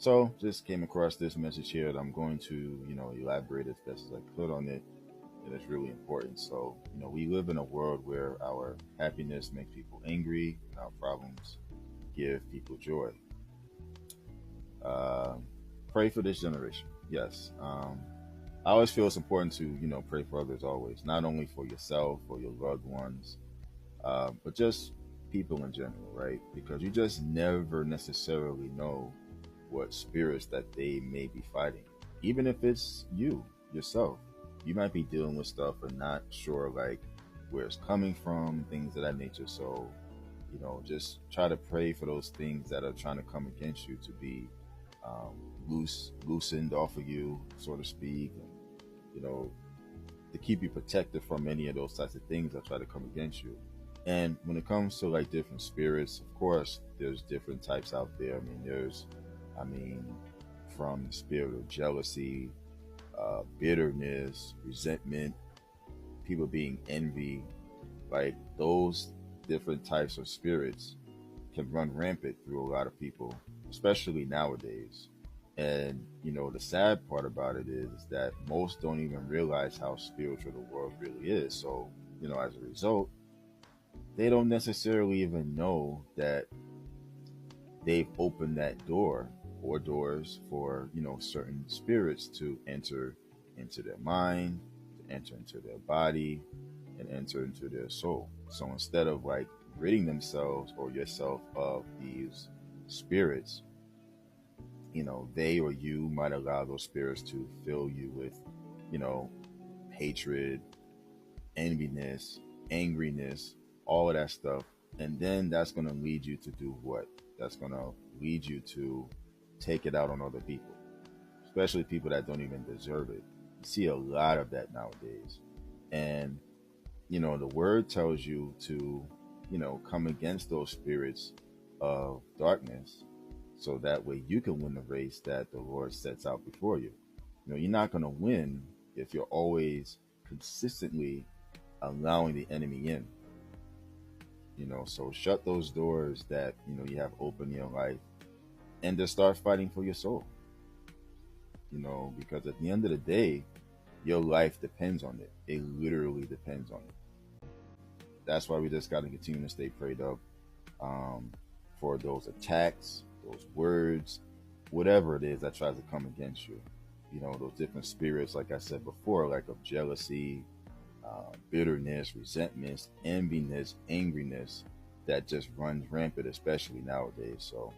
So just came across this message here that I'm going to, elaborate as best as I could on it. And it's really important. So, we live in a world where our happiness makes people angry and our problems give people joy. Uh, Pray for this generation. Yes. I always feel it's important to, pray for others always, not only for yourself or your loved ones, but just people in general, right? Because you just never necessarily know what spirits that they may be fighting. Even if it's you, yourself, you might be dealing with stuff and not sure like where it's coming from, things of that nature. So, just try to pray for those things that are trying to come against you to be um, loosened off of you, so to speak, and you know, to keep you protected from any of those types of things that try to come against you. And when it comes to like different spirits, of course, there's different types out there. I mean, from the spirit of jealousy, bitterness, resentment, people being envy, like those different types of spirits can run rampant through a lot of people, especially nowadays. And the sad part about it is that most don't even realize how spiritual the world really is. So, as a result, they don't necessarily even know that they've opened that door or doors for, certain spirits to enter into their mind, to enter into their body, and enter into their soul. So instead of like ridding themselves or yourself of these spirits, they or you might allow those spirits to fill you with, you know, hatred, enviness, angriness, all of that stuff. And then that's going to lead you to do what? That's going to lead you to take it out on other people, especially people that don't even deserve it. You see a lot of that nowadays. And, the word tells you to, come against those spirits of darkness so that way you can win the race that the Lord sets out before you. You're not going to win if you're always consistently allowing the enemy in. So shut those doors that you have open in your life, and just start fighting for your soul. Because at the end of the day, your life depends on it. It literally depends on it. That's why we just got to continue to stay prayed up, um, for those attacks, those words, whatever it is that tries to come against you. Those different spirits, like I said before, like of jealousy, bitterness, resentment, enviness, angriness, that just runs rampant, especially nowadays. So